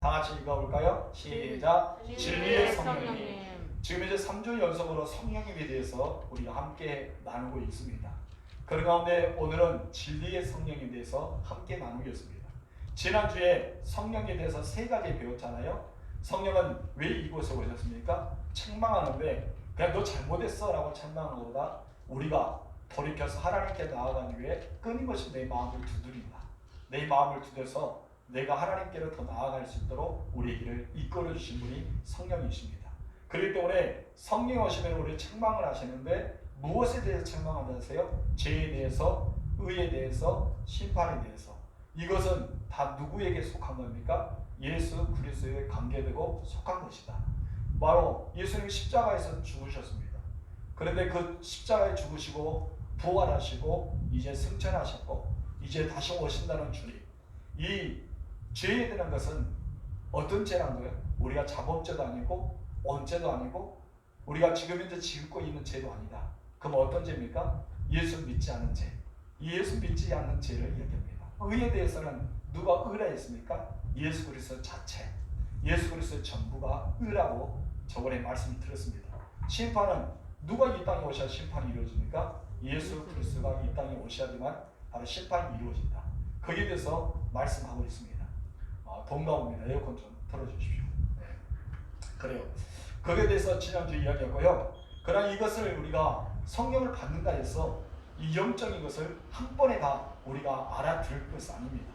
다 같이 읽어볼까요? 시작. 진리의 성령님. 지금 이제 3주 연속으로 성령님에 대해서 우리가 함께 나누고 있습니다. 그 가운데 오늘은 진리의 성령에 대해서 함께 나누겠습니다. 지난주에 성령에 대해서 세 가지 배웠잖아요. 성령은 왜 이곳에 오셨습니까? 책망하는데 그냥 너 잘못했어 라고 책망하는 것보다 우리가 돌이켜서 하나님께 나아가기 위해 끊임없이 내 마음을 두드린다. 내 마음을 두드려서 내가 하나님께로 더 나아갈 수 있도록 우리 길을 이끌어 주신 분이 성령이십니다. 그렇기 때문에 성령 오시면 우리 책망을 하시는데 무엇에 대해서 책망한다세요? 죄에 대해서, 의에 대해서, 심판에 대해서. 이것은 다 누구에게 속한 겁니까? 예수 그리스도에 관계되고 속한 것이다. 바로 예수님이 십자가에서 죽으셨습니다. 그런데 그 십자가에 죽으시고 부활하시고 이제 승천하셨고 이제 다시 오신다는 주님. 이 죄에 대한 것은 어떤 죄란 거예요? 우리가 자범죄도 아니고 언죄도 아니고 우리가 지금 현재 짓고 있는 죄도 아니다. 그럼 어떤 죄입니까? 예수 믿지 않은 죄. 예수 믿지 않는 죄를 얘기합니다. 의에 대해서는 누가 의라 했습니까? 예수 그리스도 자체. 예수 그리스도의 전부가 의라고 저번에 말씀 드렸습니다. 심판은 누가 이 땅에 오셔야 심판이 이루어집니까? 예수 그리스도가 이 땅에 오셔야지만 바로 심판이 이루어진다. 거기에 대해서 말씀하고 있습니다. 동감입니다. 에어컨 좀 틀어주십시오. 네. 그래요. 거기에 대해서 지난주 이야기했고요. 그러나 이것을 우리가 성령을 받는다 해서 이 영적인 것을 한 번에 다 우리가 알아들을 것은 아닙니다.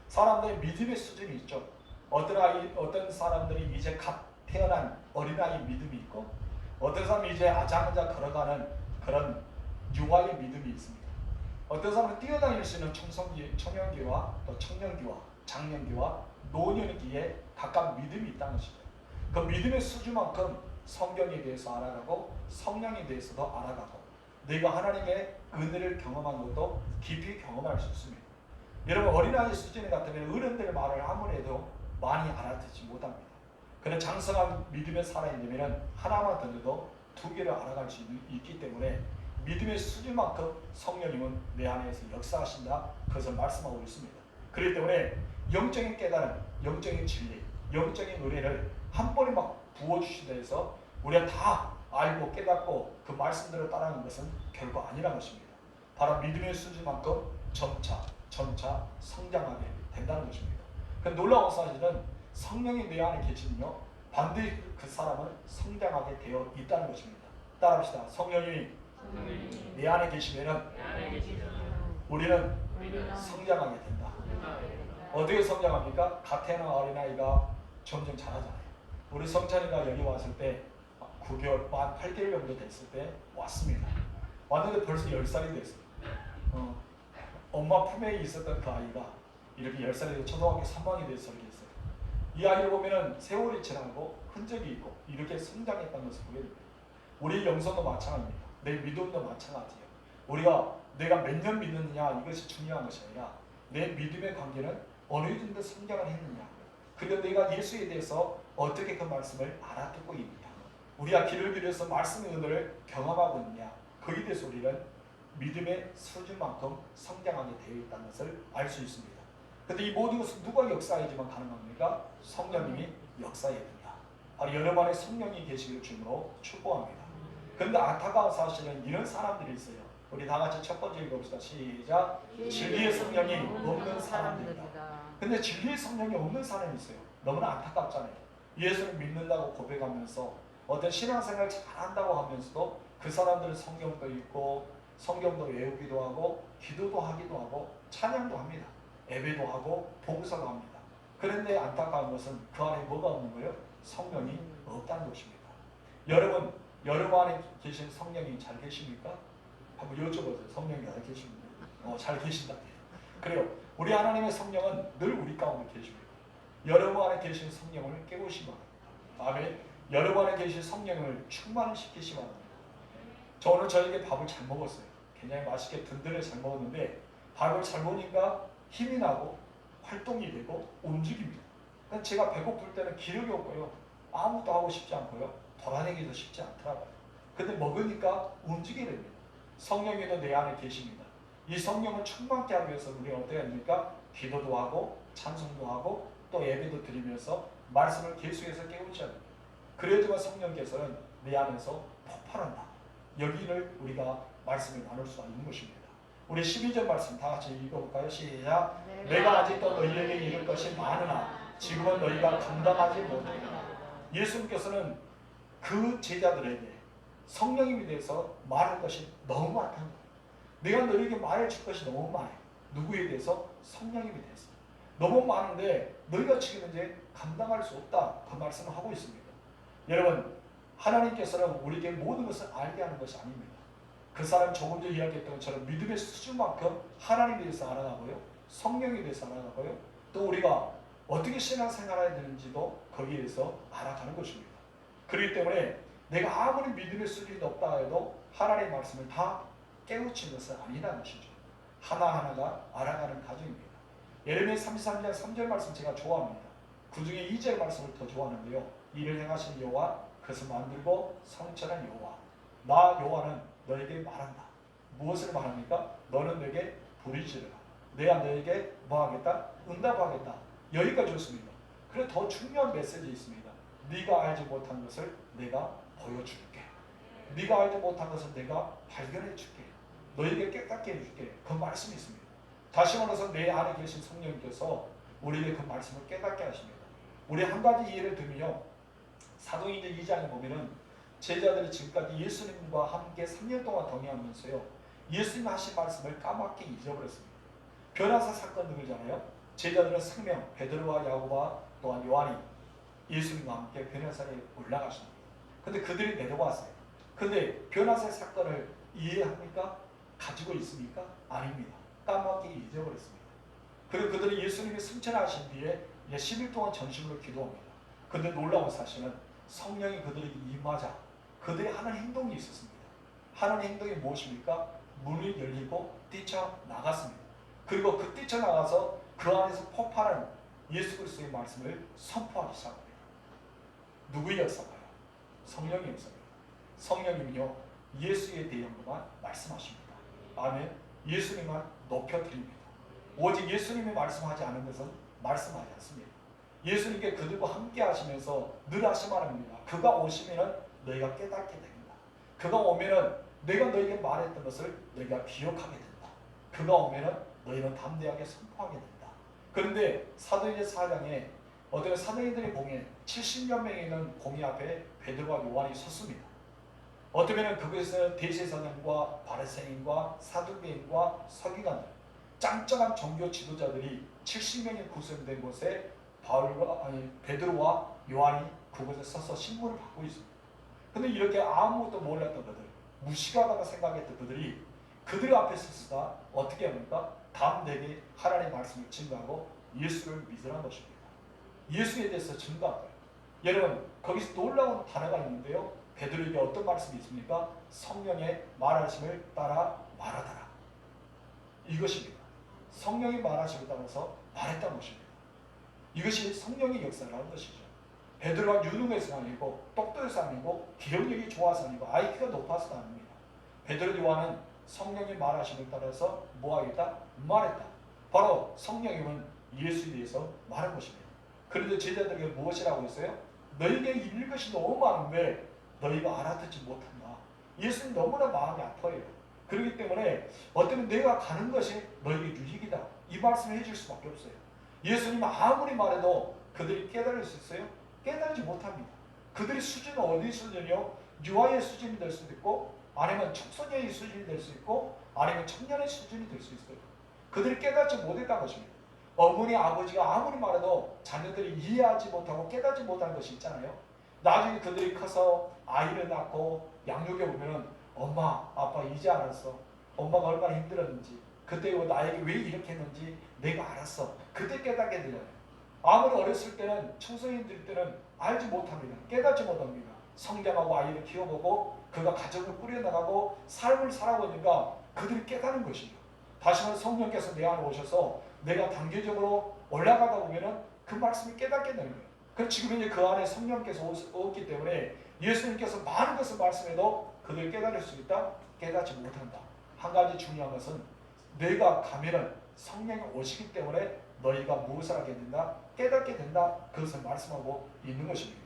사람들의 믿음의 수준이 있죠. 어떤 사람들이 이제 갓 태어난 어린아이 믿음이 있고 어떤 사람이 이제 아장아장 걸어가는 그런 유아의 믿음이 있습니다. 어떤 사람은 뛰어다닐 수 있는 청년기와 또 청년기와 장년기와 노년기에 각각 믿음이 있다는 것이죠. 그 믿음의 수준만큼 성경에 대해서 알아가고 성령에 대해서도 알아가고 내가 하나님의 은혜를 경험한 것도 깊이 경험할 수 있습니다. 여러분 어린아이 수준에 같으면 어른들의 말을 아무래도 많이 알아듣지 못합니다. 그런 장성한 믿음의 살아있으면 하나만 던져도 두 개를 알아갈 수 있기 때문에 믿음의 수준만큼 성령님은 내 안에서 역사하신다. 그것을 말씀하고 있습니다. 그렇기 때문에 영적인 깨달음, 영적인 진리, 영적인 은혜를 한 번에 막 부어주신다 해서 우리가 다 알고 깨닫고 그 말씀대로 따르는 것은 결코 아니라는 것입니다. 바로 믿음의 수준만큼 점차 성장하게 된다는 것입니다. 그 놀라운 사실은 성령이 내 안에 계시면요 반드시 그 사람은 성장하게 되어 있다는 것입니다. 따라합시다. 성령이 내 안에 계시면은 우리는 성장하게 된다. 어떻게 성장합니까? 갓 태어난 어린아이가 점점 자라잖아요. 우리 성찬이가 여기 왔을 때 9개월, 만 8개월 정도 됐을 때 왔습니다. 왔는데 벌써 10살이 됐어요. 엄마 품에 있었던 그 아이가 이렇게 10살이 되고 초등학교 3학년이 돼서 이렇게 했어요. 이 아이를 보면은 세월이 지나고 흔적이 있고 이렇게 성장했다는 것을 보게 됩니다. 우리 영성도 마찬가지입니다. 내 믿음도 마찬가지예요. 우리가 내가 몇 년 믿느냐 이것이 중요한 것이 아니라 내 믿음의 관계는 어느 정도 성장을 했느냐 그리고 내가 예수에 대해서 어떻게 그 말씀을 알아듣고 있느냐 우리가 길을 들여서 말씀의 은혜를 경험하고 있느냐 거기에 대해서 우리는 믿음의 수준만큼 성장하게 되어 있다는 것을 알 수 있습니다. 그런데 이 모든 것은 누가 역사해야지만 가능합니까? 성령님이 역사해야 된다. 바로 여러분 안에 성령이 계시기를 주님으로 축복합니다. 그런데 안타까운 사실은 이런 사람들이 있어요. 우리 다 같이 첫 번째 읽어봅시다. 시작. 진리의 성령이 없는 사람들이다. 근데 진리의 성령이 없는 사람이 있어요. 너무나 안타깝잖아요. 예수를 믿는다고 고백하면서 어떤 신앙생활 잘한다고 하면서도 그 사람들은 성경도 읽고 성경도 외우기도 하고 기도도 하기도 하고 찬양도 합니다. 예배도 하고 봉사도 합니다. 그런데 안타까운 것은 그 안에 뭐가 없는 거예요? 성령이 없다는 것입니다. 여러분 안에 계신 성령이 잘 계십니까? 한번 여쭤보세요. 성령이 잘 계십니까? 잘 계신다. 그래요. 우리 하나님의 성령은 늘 우리 가운데 계십니다. 여러분 안에 계신 성령을 깨우시기 바랍니다. 아멘. 여러분 안에 계신 성령을 충만시키시기 바랍니다. 저 오늘 저에게 밥을 잘 먹었어요. 굉장히 맛있게 든든하게 잘 먹었는데 밥을 잘 먹으니까 힘이 나고 활동이 되고 움직입니다. 제가 배고플 때는 기력이 없고요. 아무것도 하고 싶지 않고요. 돌아다니기도 쉽지 않더라고요. 근데 먹으니까 움직이게 됩니다. 성령이도 내 안에 계십니다. 이 성령을 충만케 하기 위해서 우리가 어떻게 합니까? 기도도 하고 찬송도 하고 또 예배도 드리면서 말씀을 계속해서 깨우쳐야 됩니다. 그래야지만 성령께서는 내 안에서 폭발한다. 여기를 우리가 말씀을 나눌 수가 있는 것입니다. 우리 12절 말씀 다 같이 읽어볼까요? 시작. 내가 아직도 너희에게 이를 것이 많으나 지금은 너희가 감당하지 못하리라. 예수님께서는 그 제자들에게 성령님에 대해서 말할 것이 너무 많다는 거예요. 내가 너희에게 말해줄 것이 너무 많아요. 누구에 대해서? 성령님에 대해서. 너무 많은데 너희가 지금 이제 감당할 수 없다. 그 말씀을 하고 있습니다. 여러분, 하나님께서는 우리에게 모든 것을 알게 하는 것이 아닙니다. 그 사람 조금 전에 이야기했던 것처럼 믿음의 수준만큼 하나님에 대해서 알아가고요. 성령에 대해서 알아가고요. 또 우리가 어떻게 신앙생활해야 되는지도 거기에 대해서 알아가는 것입니다. 그렇기 때문에 내가 아무리 믿음의 수준이 높다 해도 하나님의 말씀을 다 깨우친 것은 아니라는 것이죠. 하나하나가 알아가는 과정입니다. 예레미야 33장 3절 말씀 제가 좋아합니다. 그 중에 2절 말씀을 더 좋아하는데요. 이를 행하신 여호와 그것을 만들고 성천한 여호와 나 여호와는 너에게 말한다. 무엇을 말합니까? 너는 내게 부르짖으라. 내가 너에게 뭐하겠다? 응답하겠다. 여기까지 좋습니다. 그래 더 중요한 메시지 있습니다. 네가 알지 못한 것을 내가 보여줄게. 네가 알지 못한 것을 내가 발견해 줄게. 너에게 깨닫게 해줄게. 그 말씀이 있습니다. 다시 말해서 내 안에 계신 성령님께서 우리에게 그 말씀을 깨닫게 하십니다. 우리 한 가지 예를 들면요. 사도행전 2장에 보면은 제자들이 지금까지 예수님과 함께 3년 동안 동행하면서요. 예수님 하신 말씀을 까맣게 잊어버렸습니다. 변화사 사건 등이잖아요. 제자들은 생명, 베드로와 야고보와 또한 요한이 예수님과 함께 변화사에 올라가십니다. 근데 그들이 내려왔어요. 근데 변화사 사건을 이해합니까? 가지고 있습니까? 아닙니다. 까맣게 잊어버렸습니다. 그리고 그들이 예수님이 승천하신 뒤에 10일 동안 전심으로 기도합니다. 근데 놀라운 사실은 성령이 그들에게 임하자 그들이 하는 행동이 있었습니다. 하는 행동이 무엇입니까? 문이 열리고 뛰쳐나갔습니다. 그리고 그 뛰쳐나가서 그 안에서 폭발한 예수 그리스도의 말씀을 선포하기 시작합니다. 누구의 역사가요? 성령의 역사입니다. 성령님은요 예수에 대한 것만 말씀하십니다. 아멘. 예수님만 높여드립니다. 오직 예수님이 말씀하지 않은 것은 말씀하지 않습니다. 예수님께 그들과 함께 하시면서 늘 하시말합니다. 그가 오시면은 너희가 깨닫게 됩니다. 그가 오면은 내가 너희에게 말했던 것을 너희가 기억하게 된다. 그가 오면은 너희는 담대하게 선포하게 된다. 그런데 사도행전 4장에 어떤 사도인들의 공회 70여 명이 있는 공회 앞에 베드로와 요한이 섰습니다. 어쩌면 그곳에서 대제사장과 바리새인과 사두개인과 서기관들 짱짱한 종교 지도자들이 70명이 구성된 곳에 베드로와 요한이 그곳에 서서 신문을 받고 있습니다. 근데 이렇게 아무것도 몰랐던 그들, 무식하다고 생각했던 그들이 그들 앞에 서서 어떻게 합니까? 담대하게 하나님의 말씀을 증거하고 예수를 믿으라는 것입니다. 예수에 대해서 증거한 거예요. 여러분 거기서 놀라운 단어가 있는데요. 베드로에게 어떤 말씀이 있습니까? 성령의 말하심을 따라 말하더라. 이것입니다. 성령이 말하심을 따라서 말했다는 것입니다. 이것이 성령의 역사라는 것이죠. 베드로가 유능해서 아니고 똑똑해서 아니고 기억력이 좋아서 아니고 IQ가 높아서 아닙니다. 베드로 요한은 성령의 말하심을 따라서 뭐하겠다? 말했다. 바로 성령님은 예수에 대해서 말한 것입니다. 그런데 제자들에게 무엇이라고 했어요? 너희에게 이를 것이 너무 많은데 너희가 알아듣지 못한다. 예수님 너무나 마음이 아파요. 그렇기 때문에 어쩌면 내가 가는 것이 너희에게 유익이다. 이 말씀을 해줄 수밖에 없어요. 예수님 아무리 말해도 그들이 깨달을 수 있어요? 깨달지 못합니다. 그들의 수준은 어디 수준이요? 유아의 수준이 될 수도 있고 아니면 청소년의 수준이 될 수 있고 아니면 청년의 수준이 될 수 있어요. 그들이 깨닫지 못했다는 것입니다. 어머니 아버지가 아무리 말해도 자녀들이 이해하지 못하고 깨닫지 못하는 것이 있잖아요. 나중에 그들이 커서 아이를 낳고 양육해 보면은 엄마 아빠 이제 알았어. 엄마가 얼마나 힘들었는지 그때 나에게 왜 이렇게 했는지 내가 알았어. 그때 깨닫게 되잖아요. 아무리 어렸을 때는 청소년들 때는 알지 못합니다. 깨닫지 못합니다. 성장하고 아이를 키워보고 그가 가정을 꾸려나가고 삶을 살아보니까 그들이 깨닫는 것이죠. 다시 한번 성령께서 내 안에 오셔서 내가 단계적으로 올라가다 보면은 그 말씀을 깨닫게 되는 거예요. 그럼 지금 이제 그 안에 성령께서 오기 때문에 예수님께서 많은 것을 말씀해도 그들 깨달을 수 있다? 깨닫지 못한다. 한 가지 중요한 것은 내가 가면은 성령이 오시기 때문에 너희가 무엇을 하게 된다? 깨닫게 된다. 그것을 말씀하고 있는 것입니다.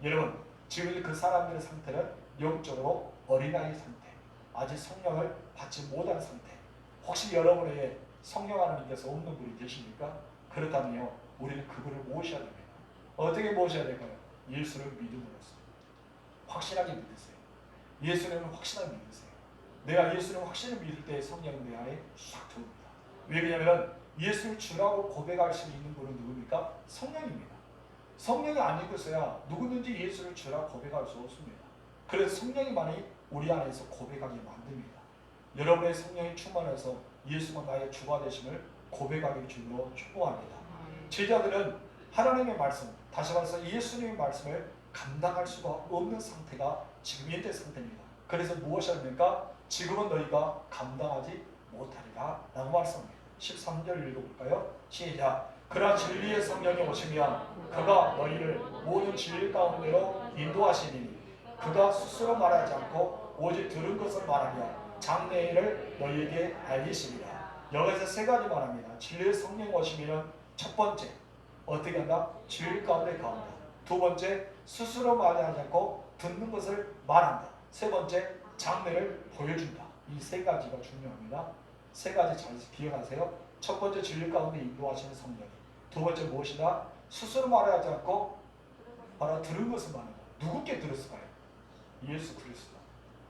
여러분, 지금 그 사람들의 상태는 영적으로 어린아이 상태, 아직 성령을 받지 못한 상태. 혹시 여러분에게 성령 하나님께서 없는 분이 계십니까? 그렇다면요, 우리는 그분을 모셔야 됩니다. 어떻게 모셔야 될까요? 예수를 믿음으로써 확실하게 믿으세요. 예수님을 확실하게 믿으세요. 내가 예수님을 확실히 믿을 때 성령은 내 안에 싹 들어옵니다. 왜냐하면 예수를 주라고 고백할 수 있는 분은 누굽니까? 성령입니다. 성령이 아니고서야 누구든지 예수를 주라고 고백할 수 없습니다. 그래서 성령이만이 우리 안에서 고백하게 만듭니다. 여러분의 성령이 충만해서 예수가 나의 주가 되심을 고백하기 주로 축복합니다. 제자들은 하나님의 말씀, 다시 말해서 예수님의 말씀을 감당할 수가 없는 상태가 지금 현재 상태입니다. 그래서 무엇이 합니까? 지금은 너희가 감당하지 못하리라 라고 말씀합니다. 13절 읽어볼까요? 시작. 그러나 진리의 성령이 오시면 그가 너희를 모든 진리 가운데로 인도하시니 그가 스스로 말하지 않고 오직 들은 것을 말하며 장래일을 너희에게 알리시리라. 여기서 세 가지 말합니다. 진리의 성령 오시면 첫 번째 어떻게 한다? 진리 가운데 가온다. 두 번째 스스로 말하지 않고 듣는 것을 말한다. 세 번째 장래를 보여준다. 이 세 가지가 중요합니다. 세 가지 잘 기억하세요. 첫 번째 진리 가운데 인도하시는 성령. 두 번째 무엇이다? 스스로 말하지 않고 바로 들은 것을 말한다. 누구께 들었을까요? 예수 그리스도.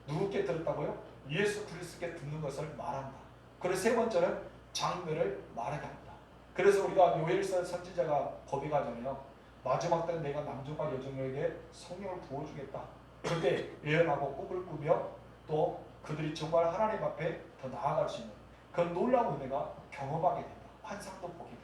누구께 들었다고요? 예수 그리스도께 듣는 것을 말한다. 그리고 세 번째는 장래를 말하게 한다. 그래서 우리가 요엘서 선지자가 고백하잖아요. 마지막 때 내가 남종과 여종에게 성령을 부어주겠다. 그때 예언하고 꿈을 꾸며 또 그들이 정말 하나님 앞에 더 나아갈 수 있는 그런 놀라운 은혜가 경험하게 된다. 환상도 보게 되고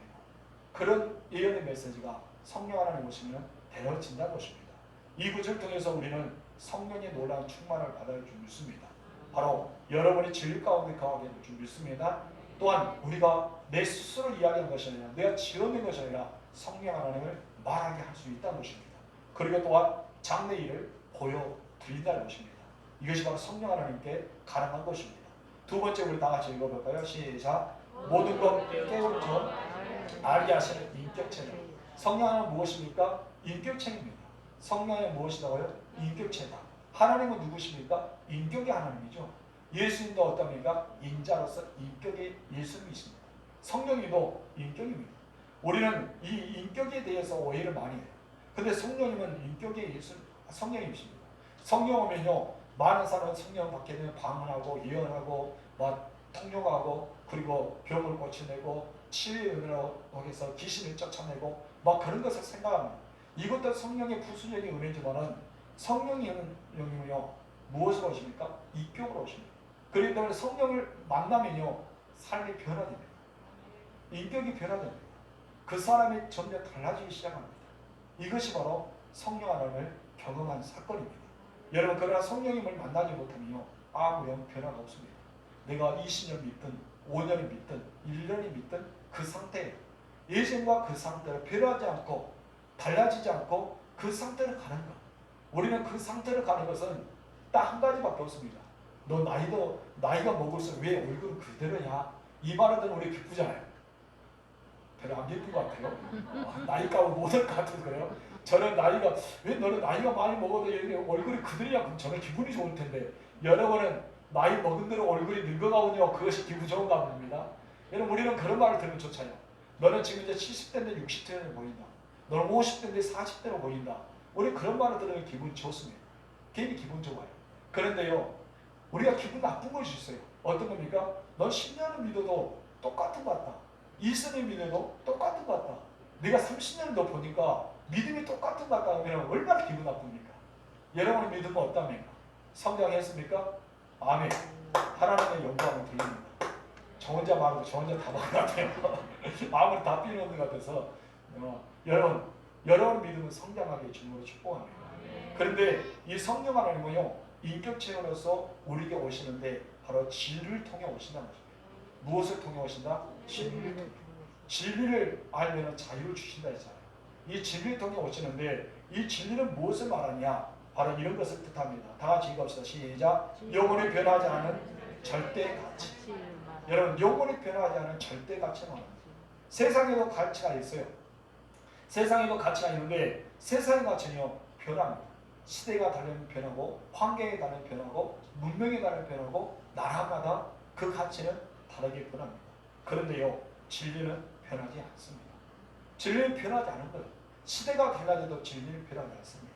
그런 예언의 메시지가 성령 하나님 오시면 되어진다는 것입니다. 이 구절 통해서 우리는 성령의 놀라운 충만을 받을 줄 믿습니다. 바로 여러분이 진리 가운데 거하게 될 줄 믿습니다. 또한 우리가 내 스스로 이야기한 것이 아니라 내가 지어낸 것이 아니라 성령 하나님을 말하게 할 수 있다는 것입니다. 그리고 또한 장래일을 보여드린다는 것입니다. 이것이 바로 성령 하나님께 가능한 것입니다. 두 번째 우리 다 같이 읽어볼까요? 시작. 모든 것 깨우쳐 전 알게 하시는 인격체다. 성령 하나님은 무엇입니까? 인격체입니다. 성령은 무엇이라고요? 인격체다. 하나님은 누구십니까? 인격의 하나님이죠. 예수님도 어떻습니까? 인자로서 인격의 예수님이십니다. 성령님도 인격입니다. 우리는 이 인격에 대해서 오해를 많이 해요. 근데 성령님은 인격의 예수 성령님이십니다. 성령 오면요, 많은 사람은 성령 받게 되면 방언하고 예언하고 막 통역하고 그리고 병을 고쳐내고 치유의 은혜로 해서 귀신을 쫓아내고 막 그런 것을 생각합니다. 이것도 성령의 부수적인 은혜지만은 성령님은요 무엇으로 오십니까? 인격으로 오십니다. 그렇기 때문에 성령을 만나면요 삶이 변화됩니다. 인격이 변화됩니다. 그 사람이 점점 달라지기 시작합니다. 이것이 바로 성령 하나님을 경험한 사건입니다. 여러분 그러나 성령님을 만나지 못하면요 아무런 변화가 없습니다. 내가 20년 믿든 5년을 믿든 1년이 믿든 그 상태 예전과 그 상태를 변하지 않고 달라지지 않고 그 상태를 가는 것. 우리는 그 상태를 가는 것은 딱 한 가지밖에 없습니다. 너 나이가 먹을수록 왜 얼굴은 그대로냐? 이 말을 들으면 우리 기쁘잖아요. 별로 안 예쁜 것 같아요. 나이가 못할 것 같아서 그래요. 저는 나이가 왜 너는 나이가 많이 먹어도 얼굴이 그대로냐? 그럼 저는 기분이 좋을 텐데 여러분은 나이 먹은 대로 얼굴이 늙어가오냐? 그것이 기분 좋은가 봅니다. 여러분 우리는 그런 말을 들으면 좋잖아요. 너는 지금 이제 70대인데 60대로 보인다. 너는 50대인데 40대로 보인다. 우리 그런 말을 들으면 기분이 좋습니다. 괜히 기분 좋아요. 그런데요 우리가 기분 나쁜 것이 있어요. 어떤 겁니까? 넌 10년을 믿어도 똑같은 것 같다. 20년을 믿어도 똑같은 것 같다. 내가 30년을 더 보니까 믿음이 똑같은 것 같다 하면 얼마나 기분 나쁩니까? 여러분의 믿음은 어떻습니까? 성장했습니까? 아멘. 하나님의 영광을 돌립니다. 저 혼자 말하고 저 혼자 다 말을 같아요. 마음을 다 삐놓는 것 같아서 여러분 믿음은 성장하게 주님으로 축복합니다. 그런데 이 성령 하나님은요 인격체로서 우리에게 오시는데 바로 진리를 통해 오신다는 것입니다. 무엇을 통해 오신다? 진리를 통해. 진리를 알면 자유를 주신다 했잖아요. 이 진리를 통해 오시는데 이 진리는 무엇을 말하냐? 바로 이런 것을 뜻합니다. 다 같이 읽읍시다. 시작. 영원히 변하지 않은 절대 가치. 여러분 영원히 변하지 않은 절대 가치는 세상에도 가치가 있어요. 세상에도 가치가 있는데 세상의 가치는요 변합니다. 시대가 다르면 변하고 환경에 따르면 변하고 문명에 따르면 변하고 나라마다 그 가치는 다르게 변합니다. 그런데요 진리는 변하지 않습니다. 진리는 변하지 않은 거예요. 시대가 달라져도 진리는 변하지 않습니다.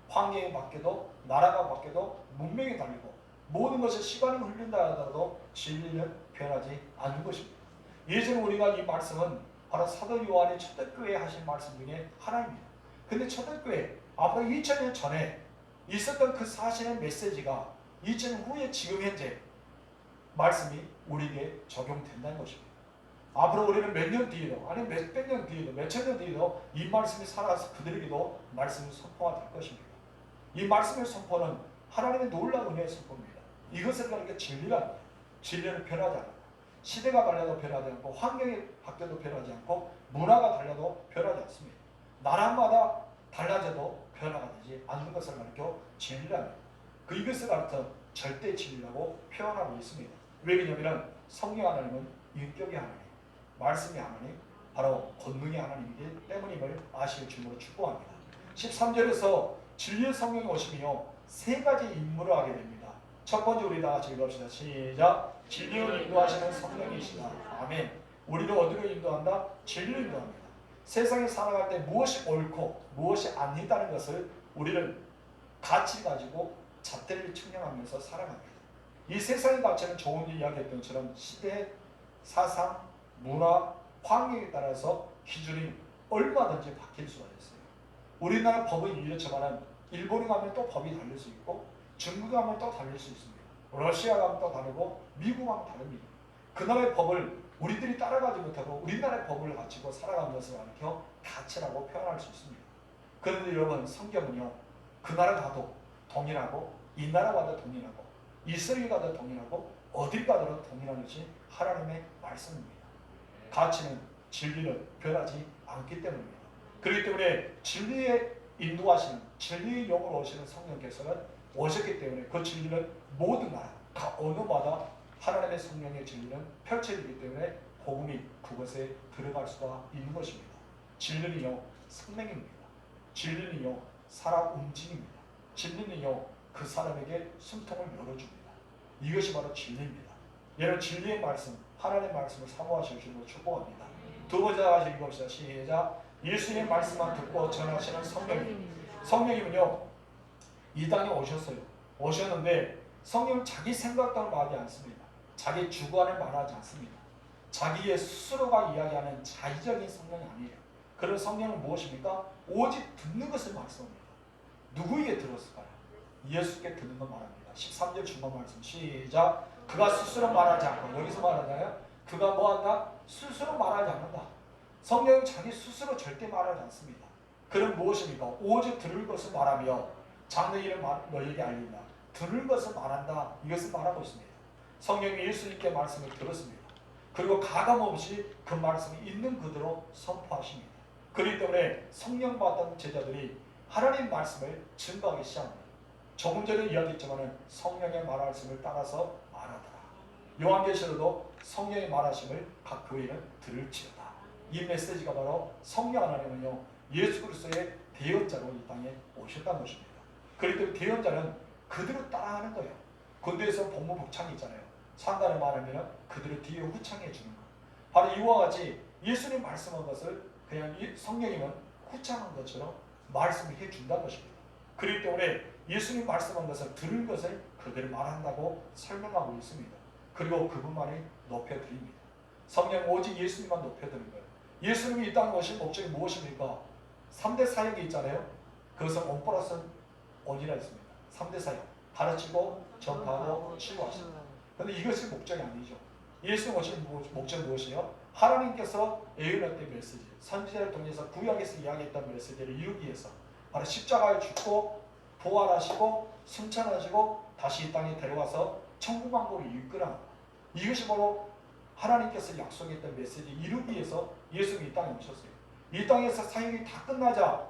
환경이 바뀌어도 나라가 바뀌어도 문명이 달리고 모든 것이 시간이 흘린다 하더라도 진리는 변하지 않는 것입니다. 예전 우리가 이 말씀은 바로 사도 요한이 초대교회에 하신 말씀 중에 하나입니다. 근데 초대교회 앞으로 2000년 전에 있었던 그 사실의 메시지가 2000년 후에 지금 현재 말씀이 우리에게 적용된다는 것입니다. 앞으로 우리는 몇 년 뒤에도 아니 몇백 년 뒤에도 몇천 년 뒤에도 이 말씀이 살아서 그들에게도 말씀이 선포가 될 것입니다. 이 말씀의 선포는 하나님의 놀라운 은혜의 선포입니다. 이것을 가리켜 진리랍니다. 진리는 변하지 않아요. 시대가 달려도 변하지 않고 환경이 바뀌어도 변하지 않고 문화가 달려도 변하지 않습니다. 나라마다 달라져도 변화가 되지 않는 것을 가리켜 진리랍니다. 이것을 가리켜 절대 진리라고 표현하고 있습니다. 왜 그러냐면 성령 하나님은 인격의 하나님, 말씀의 하나님, 바로 권능의 하나님이기 때문임을 아실 줄로 축복합니다. 13절에서 진리의 성령이 오시며 세 가지 임무를 하게 됩니다. 첫 번째 우리 다 같이 읽읍시다. 시작. 진리로 인도하시는 성령이시다. 아멘. 우리를 어디로 인도한다? 진리로 인도합니다. 세상에 살아갈 때 무엇이 옳고 무엇이 아니다는 것을 우리는 가치 가지고 잣대를 측량하면서 살아갑니다. 이 세상의 가치는 좋은 이야기했던 것처럼 시대, 사상, 문화, 환경에 따라서 기준이 얼마든지 바뀔 수가 있어요. 우리나라 법은 이렇지만 일본에 가면 또 법이 다를 수 있고 중국 가면 또 다를 수 있습니다. 러시아 가면 또 다르고 미국 가면 다릅니다. 그 나라의 법을 우리들이 따라가지 못하고 우리나라의 법을 가지고 살아가는 것을 가리켜 가치라고 표현할 수 있습니다. 그런데 여러분 성경은요 그 나라 가도 동일하고 이 나라 가도 동일하고 이스라엘 가도 동일하고 어딜 가도 동일한 것이 하나님의 말씀입니다. 가치는 진리는 변하지 않기 때문입니다. 그렇기 때문에 진리에 인도하시는 진리의 영으로 오시는 성령께서는 오셨기 때문에 그 진리는 모든 나라 어느 마다 하나님의 성령의 진리는 펼쳐지기 때문에 복음이 그것에 들어갈 수가 있는 것입니다. 진리는요 생명입니다. 진리는요 살아 움직입니다. 진리는요 그 사람에게 숨통을 열어줍니다. 이것이 바로 진리입니다. 여러분 진리의 말씀 하나님의 말씀을 사모하실 줄로 축복합니다. 두 번째 다시 읽읍시다. 시작. 예수님의 말씀만 듣고 전하시는 성령님. 성령님은요 이 땅에 오셨어요. 오셨는데 성령은 자기 생각대로 말하지 않습니다. 자기 주관을 말하지 않습니다. 자기의 스스로가 이야기하는 자의적인 성령이 아니에요. 그런 성령은 무엇입니까? 오직 듣는 것을 말씀합니다. 누구에게 들었을까요? 예수께 듣는 것 말합니다. 13절 중간 말씀 시작. 그가 스스로 말하지 않고 여기서 말하나요? 그가 뭐한다? 스스로 말하지 않는다. 성령은 자기 스스로 절대 말하지 않습니다. 그럼 무엇입니까? 오직 들을 것을 말하며 장래 일을 너희에게 알린다. 들을 것을 말한다. 이것을 말하고 있습니다. 성령이 예수님께 말씀을 들었습니다. 그리고 가감없이 그 말씀이 있는 그대로 선포하십니다. 그렇기 때문에 성령 받은 제자들이 하나님 말씀을 증거하기 시작합니다. 조금 전에 이야기했지만 성령의 말씀을 따라서 말하더라. 요한계시록도 성령의 말하심을 각 교회는 들을지어다. 이 메시지가 바로 성령 하나님은요 예수 그리스도의 대언자로 이 땅에 오셨다는 것입니다. 그렇기 때문에 대언자는 그대로 따라하는 거예요. 군대에서 복무복창이 있잖아요. 상관을 말하면 그대로 뒤에 후창해 주는 거. 바로 이와 같이 예수님 말씀한 것을 그냥 성령님은 후창한 것처럼 말씀을 해준다는 것입니다. 그렇기 때문에 예수님 말씀한 것을 들은 것을 그대로 말한다고 설명하고 있습니다. 그리고 그분만이 높여드립니다. 성령 오직 예수님만 높여드리는 거예요. 예수님이 이 땅에 오신 목적이 무엇입니까? 3대 사역이 있잖아요. 그것은 온 플러스 온이라 있습니다. 3대 사역. 가르치고 전파하고 치유하십니다. 그런데 이것이 목적이 아니죠. 예수님 오신 목적은 무엇이에요? 하나님께서 예언했던 메시지, 선지자를 통해서 구약에서 이야기했던 메시지를 이루기 위해서 바로 십자가에 죽고 부활하시고 승천하시고 다시 이 땅에 데려와서 천국왕국을 이끌어라. 이것이 바로 하나님께서 약속했던 메시지 이루기 위해서 예수님이 이 땅에 오셨어요. 이 땅에서 사역이 다 끝나자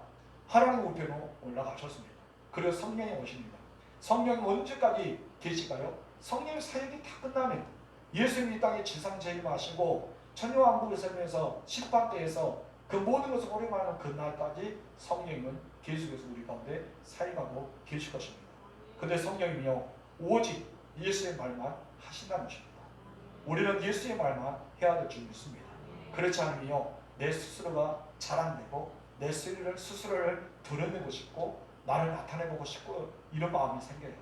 하나님 우편으로 올라가셨습니다. 그리고 성령이 오십니다. 성령이 언제까지 계실까요? 성령의 사역이 다 끝나면 예수님이 이 땅에 지상재림하시고 천년왕국을 살면서 심판대에서 그 모든 것을 오래 말하는 그날까지 성령님은 계속해서 우리 가운데 사용하고 계실 것입니다. 근데 성령님이요 오직 예수의 말만 하신다는 것입니다. 우리는 예수의 말만 해야 될 줄 믿습니다. 그렇지 않으면요 내 스스로가 자랑되고 내 스스로를 드러내고 싶고 나를 나타내보고 싶고 이런 마음이 생겨요.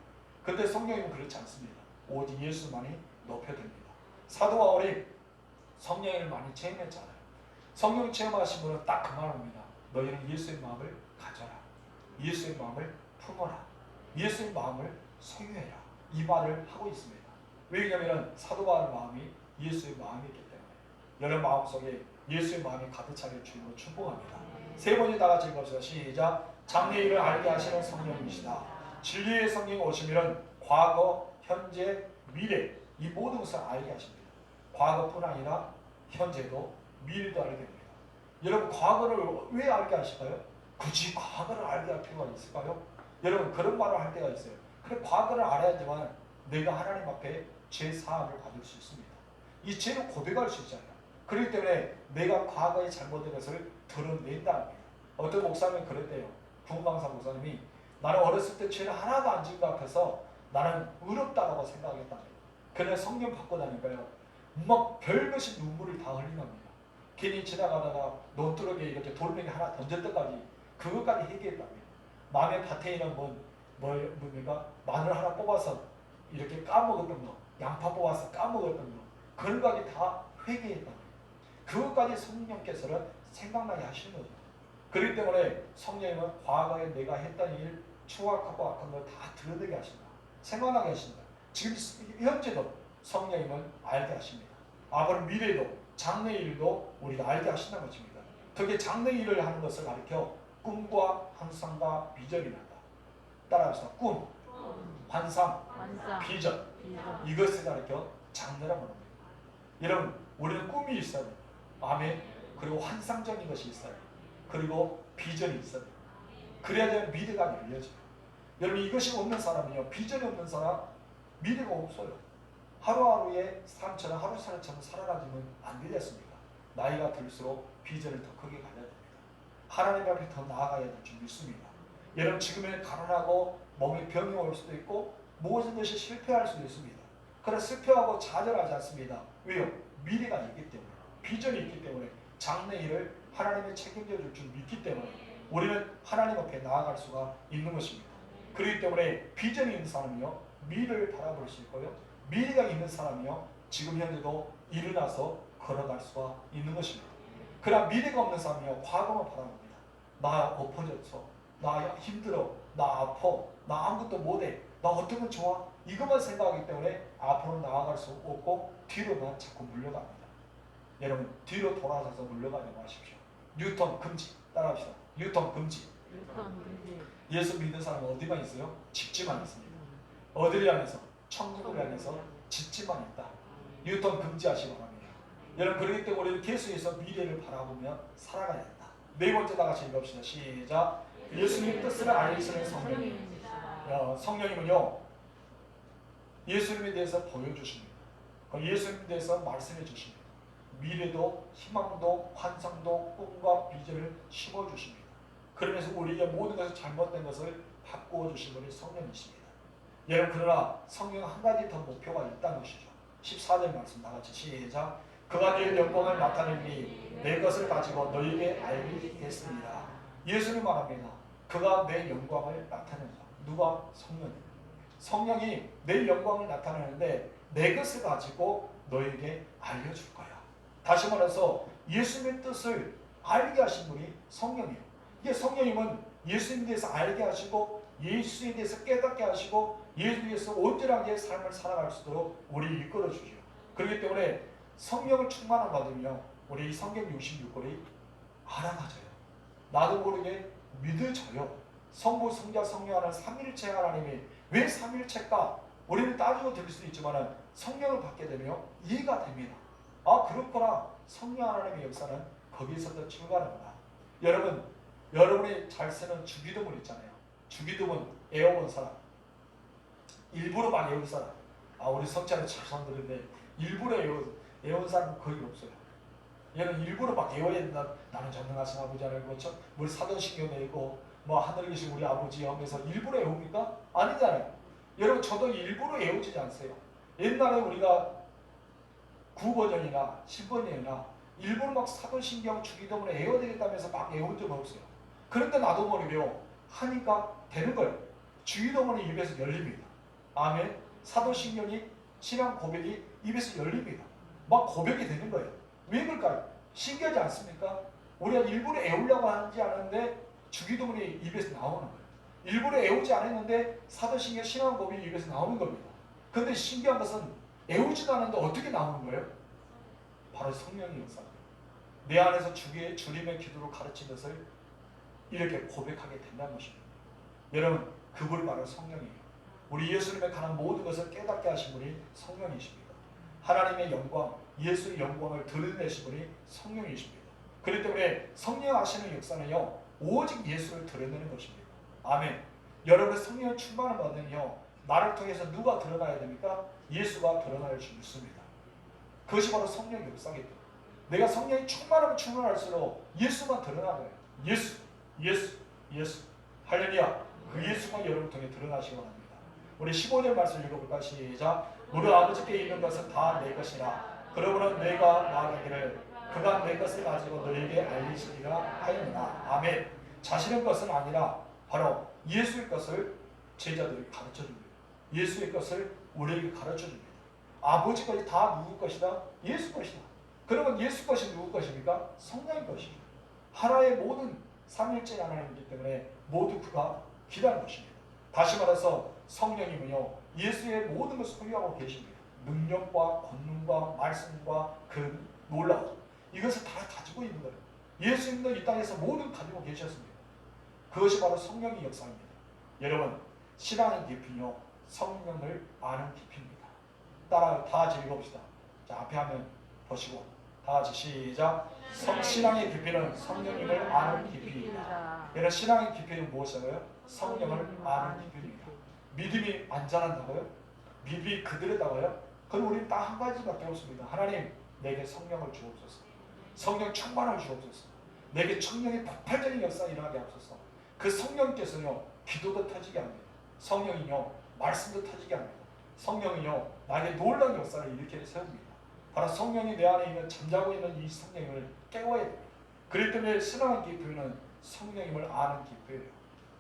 근데 성령님은 그렇지 않습니다. 오직 예수만이 높여듭니다. 사도 바울이 성령을 많이 체험했잖아요. 성령 체험하신 분은 딱 그 말입니다. 너희는 예수의 마음을 가져라. 예수의 마음을 품어라. 예수의 마음을 소유해라. 이 말을 하고 있습니다. 왜냐하면 사도 바울의 마음이 예수의 마음이기 때문에 여러분 마음속에 예수의 마음이 가득 차길 주님으로 축복합니다. 세 번째 다 같이 읽읍시다. 시작. 장래일을 알게 하시는 성령이시다. 진리의 성령이 오시면 과거, 현재, 미래 이 모든 것을 알게 하십니다. 과거뿐 아니라 현재도 미래도 알게 됩니다. 여러분 과거를 왜 알게 하실까요? 굳이 과거를 알게 할 필요가 있을까요? 여러분 그런 말을 할 때가 있어요. 그래 과거를 알아야지만 내가 하나님 앞에 죄 사함을 받을 수 있습니다. 이 죄를 고백할 수 있잖아요. 그렇기 때문에 내가 과거에 잘못된 것을 드러낸다 합니다. 어떤 목사님이 그랬대요. 부흥강사 목사님이 나는 어렸을 때 죄를 하나도 안 지은 것 같아서 나는 의롭다고 생각했답니다. 그래 성경 받고 다니까요. 막 별것이 눈물을 다 흘린답니다. 괜히 지나가다가 논두렁에 이렇게 돌멩이 하나 던질 때까지 그것까지 회개했답니다. 마음의 밭에 있는 뭡니까? 마늘 하나 뽑아서 이렇게 까먹었던 거, 양파 뽑아서 까먹었던 거 그런 것까지 다 회개했답니다. 그것까지 성령께서는 생각나게 하시는 거죠. 그렇기 때문에 성령님은 과거에 내가 했던 일, 추악하고 악한 걸 다 드러내게 하신다. 생각나게 하신다. 지금 현재도 성령님은 알게 하십니다. 앞으로 미래도 장래일도 우리가 알게 하신다는 것입니다. 특히 장래일을 하는 것을 가리켜 꿈과 환상과 비전이 난다. 따라합시다. 꿈, 환상, 비전. 이것을 가리켜 장래라고 합니다. 여러분 우리는 꿈이 있어요. 아멘. 그리고 환상적인 것이 있어요. 그리고 비전이 있어요. 그래야 미래가 열려져요. 여러분 이것이 없는 사람이요 비전이 없는 사람 미래가 없어요. 하루하루의 삶처럼 하루살이처럼 살아가지면 안 되겠습니까? 나이가 들수록 비전을 더 크게 가져야 됩니다. 하나님 앞에 더 나아가야 될 줄 믿습니다. 여러분 지금은 가난하고 몸에 병이 올 수도 있고 모든 것이 실패할 수도 있습니다. 그러나 실패하고 좌절하지 않습니다. 왜요? 미래가 있기 때문에 비전이 있기 때문에 장래일을 하나님의 책임져 줄 줄 믿기 때문에 우리는 하나님 앞에 나아갈 수가 있는 것입니다. 그렇기 때문에 비전이 있는 사람이요 미래를 바라볼 수 있고요 미래가 있는 사람이요 지금 현재도 일어나서 걸어갈 수가 있는 것입니다. 그러나 미래가 없는 사람이요 과거만 바라봅니다. 나 엎어졌어, 나 힘들어, 나 아파, 나 아무것도 못해, 나 어떻게 좋아 이것만 생각하기 때문에 앞으로 나아갈 수 없고 뒤로만 자꾸 물러갑니다. 여러분 뒤로 돌아서서 물러가지 마십시오. 뉴턴 금지. 따라합시다. 뉴턴 금지. 예수 믿는 사람은 어디만 있어요? 집지만 있습니다. 어디를 향해서? 천국을 향해서 집지만 있다. 뉴턴 금지하시기 바랍니다. 여러분 그렇기 때문에 우리는 계속해서 미래를 바라보며 살아가야 된다. 네 번째 다 같이 읽읍시다. 시작. 예수님 뜻을 알리시는 성령님. 성령님은요 예수님에 대해서 보여주십니다. 예수님에 대해서 말씀해 주십니다. 미래도 희망도 환상도 꿈과 비전을 심어주십니다. 그러면서 우리의 모든 것을 잘못된 것을 바꾸어 주신 분이 성령이십니다. 여러분 그러나 성경은 한 가지 더 목표가 있다는 것이죠. 14절 말씀 다같이 시작. 그가 내 영광을 나타내니 내 것을 가지고 너희에게 알게 했습니다. 예수님 말합니다. 그가 내 영광을 나타낸다. 누가? 성령입니다. 성령이 내 영광을 나타내는데 내 것을 가지고 너에게 알려줄 거야. 다시 말해서 예수님의 뜻을 알게 하신 분이 성령이에요. 이게 성령님은 예수님에 대해서 알게 하시고 예수에 대해서 깨닫게 하시고 예수에 대해서 온전하게 삶을 살아갈 수 있도록 우리를 이끌어 주죠. 그렇기 때문에 성령을 충만함 받으며 우리 성경 66권이 알아가져요. 나도 모르게 믿어져요. 성부, 성자, 성령 하나님 삼일체 하나님이 왜 삼일체일까? 우리는 따지고 들을 수도 있지만 성령을 받게 되면 이해가 됩니다. 아 그렇구나. 성령 하나님의 역사는 거기서부터 출발합니다. 여러분이 잘 쓰는 주기도문 있잖아요. 주기도문 애워본 사람, 일부러만 애운 사람. 우리 성찬에 잘 사람들인데 일부러 애운 사람은 거의 없어요. 얘는 일부러 막 외워야 된다. 나는 전능하신 아버지 하나님, 우리 사도신경도 있고 뭐 하늘에 계신 우리 아버지 하면서 일부러 외웁니까? 아니잖아요. 여러분 저도 일부러 외우지 않으세요. 옛날에 우리가 구버전이나 10번이나 일부러 막 사도신경 주기도문을 외워야 되겠다면서 막 외운 적 없어요. 그런데 나도 모르게 하니까 되는 거예요. 주기도문이 입에서 열립니다. 아멘. 사도신경이 신앙 고백이 입에서 열립니다. 막 고백이 되는 거예요. 왜 그럴까요? 신기하지 않습니까? 우리가 일부러 외우려고 하지 않았는데 주기도문이 입에서 나오는 거예요. 일부러 외우지 않았는데 사도신경 신앙 고백이 입에서 나오는 겁니다. 근데 신기한 것은 외우지도 않았는데 어떻게 나오는 거예요? 바로 성령의 역사입니다. 내 안에서 주님의 기도로 가르친 것을 이렇게 고백하게 된다는 것입니다. 여러분, 그분이 바로 성령이에요. 우리 예수님에 관한 모든 것을 깨닫게 하신 분이 성령이십니다. 하나님의 영광, 예수의 영광을 드러내신 분이 성령이십니다. 그렇기 때문에 성령 하시는 역사는요, 오직 예수를 드러내는 것입니다. 아멘. 여러분의 성령의 충만을 받으면요, 나를 통해서 누가 드러나야 됩니까? 예수가 드러날 줄 믿습니다. 그것이 바로 성령의 역사입니다. 내가 성령이 충만하면 충만할수록 예수만 드러나는 거예요. 예수, 예수, 예수. 할렐루야. 그 예수가 여러분 통해 드러나시기 바랍니다. 우리 15절 말씀 읽어볼까? 시작. 우리 아버지께 있는 것은 다 내 것이라. 그러므로 내가 말하기를 그가 내 것을 가지고 너에게 알리시리라 하였느나. 아멘. 자신의 것은 아니라 바로 예수의 것을 제자들이 가르쳐줍니다. 예수의 것을 우리에게 가르쳐줍니다. 아버지 것이 다 누구 것이다? 예수 것이다. 그러면 예수 것이 누구 것입니까? 성령의 것입니다. 하나의 모든 삼일째 하나님이기 때문에 모두 그가 기다린 것입니다. 다시 말해서 성령님은요, 예수의 모든 것을 소유하고 계십니다. 능력과 권능과 말씀과 그 놀라움, 이것을 다 가지고 있는 거예요. 예수님도 이 땅에서 모든 가지고 계셨습니다. 그것이 바로 성령의 역사입니다. 여러분, 신앙의 깊이요, 성령을 아는 깊이입니다. 따라 다 같이 읽어봅시다. 자, 앞에 화면 보시고 다 같이 시작. 신앙의 깊이는 성령님을 아는 깊이이다. 여러분, 신앙의 깊이는 무엇이고요? 성령을 아는 깊이입니다. 믿음이 안 자란다고요? 믿음이 그들에다가요? 그럼 우리는 딱 한 가지밖에 없습니다. 하나님, 내게 성령을 주옵소서. 성령 충만을 주옵소서. 내게 성령의 폭발적인 역사 일어나게 하옵소서. 그 성령께서는요, 기도도 터지게 합니다. 성령이요, 말씀도 터지게 합니다. 성령이요, 나에게 놀라운 역사를 일으켜 세웁니다. 바로 성령이 내 안에 있는 잠자고 있는 이 성령을 깨워야 됩니다. 그렇기 때문에 신앙의 깊이는 성령님을 아는 깊이예요.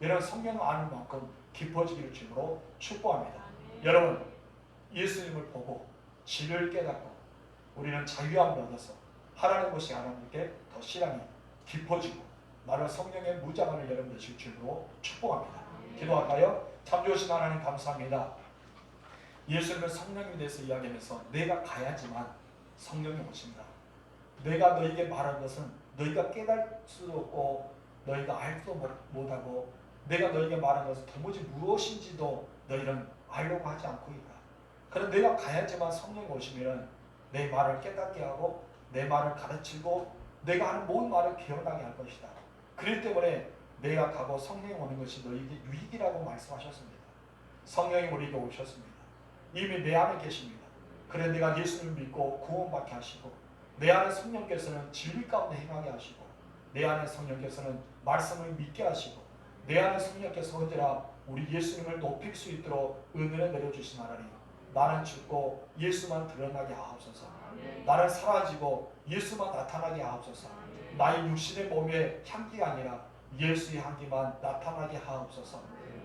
여러분, 성령을 아는 만큼 깊어지기를 주님으로 축복합니다. 여러분, 예수님을 보고 진리를 깨닫고 우리는 자유함을 얻어서 하나님 것이 하나님께 더 신앙이 깊어지고 나를 성령의 무장을 여러분 되실 줄로 축복합니다. 기도할까요? 참 좋으신 하나님 감사합니다. 예수님은 성령님에 대해서 이야기하면서 내가 가야지만 성령이 오신다. 내가 너에게 말한 것은 너희가 깨달을 수도 없고 너희가 알지도 못하고 내가 너에게 말한 것은 도무지 무엇인지도 너희는 알려고 하지 않고 있다. 그럼 내가 가야지만 성령이 오시면 내 말을 깨닫게 하고 내 말을 가르치고 내가 하는 모든 말을 기억나게 할 것이다. 그렇기 때문에 내가 가고 성령이 오는 것이 너희에게 유익이라고 말씀하셨습니다. 성령이 우리에게 오셨습니다. 이미 내 안에 계십니다. 그래 내가 예수님을 믿고 구원받게 하시고 내 안에 성령께서는 진리 가운데 행하게 하시고 내 안에 성령께서는 말씀을 믿게 하시고 내 안에 성령께서 언제나 우리 예수님을 높일 수 있도록 은혜를 내려주신 하나님, 나는 죽고 예수만 드러나게 하옵소서. 나는 사라지고 예수만 나타나게 하옵소서. 나의 육신의 몸의 향기가 아니라 예수의 향기만 나타나게 하옵소서.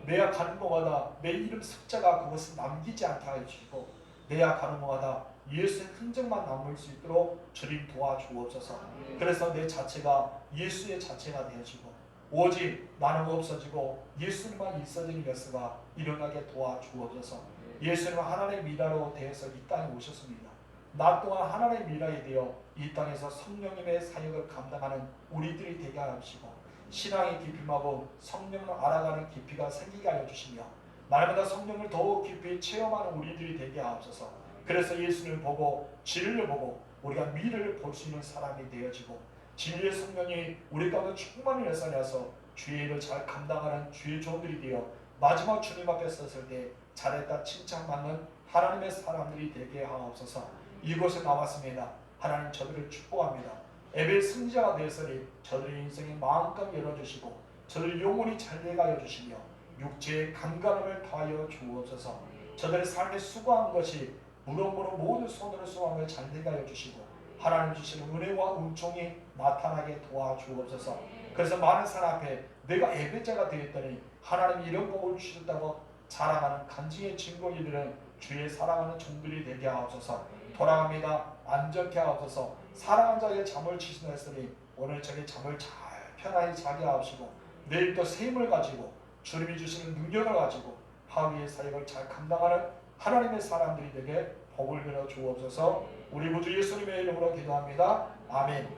내가 가는 곳마다 내 이름 숫자가 그것을 남기지 않게 하여 주시고 내가 가는 곳마다 예수의 흔적만 남을 수 있도록 주님 도와주옵소서. 그래서 내 자체가 예수의 자체가 되어지고 오직 나는 없어지고 예수님만 있어지는 역사가 일어나게 도와주옵소서. 예수님은 하나님의 미라로 되어서 이 땅에 오셨습니다. 나 또한 하나님의 미라에 되어 이 땅에서 성령님의 사역을 감당하는 우리들이 되게 하시고 신앙의 깊이하고 성령을 알아가는 깊이가 생기게 하여 주시며 날마다 성령을 더욱 깊이 체험하는 우리들이 되게 하옵소서. 그래서 예수님을 보고 진리를 보고 우리가 미래를 볼 수 있는 사람이 되어지고 진리의 성령이 우리 가운데 충만히 일어나서 주의 일을 잘 감당하는 주의 종들이 되어 마지막 주님 앞에 섰을 때 잘했다 칭찬받는 하나님의 사람들이 되게 하옵소서. 이곳에 나왔습니다. 하나님 저들을 축복합니다. 예배 승리자가 되었으니 저들의 인생의 마음껏 열어주시고 저들 영혼이 잘되게 하여 주시며 육체의 간간함을 다하여 주옵소서. 저들의 삶에 수고한 것이 무럭무럭 모든 손으로 수고한 걸 잘되게 하여 주시고 하나님 주시는 은혜와 은총이 나타나게 도와주옵소서. 그래서 많은 사람 앞에 내가 예배자가 되었더니 하나님 이런 복을 주셨다고 자랑하는 간증의 증거이 되는 주의 사랑하는 종들이 되게 하옵소서. 돌아갑니다. 안전케 하옵소서. 사랑하는 자에게 잠을 치신다 했으니 오늘 저게 잠을 잘 편안히 자게 하옵시고 내일 또 새 힘을 가지고 주님이 주시는 능력을 가지고 하루의 사역을 잘 감당하는 하나님의 사람들이 되게 복을 빌어 주옵소서. 우리 구주 예수님의 이름으로 기도합니다. 아멘.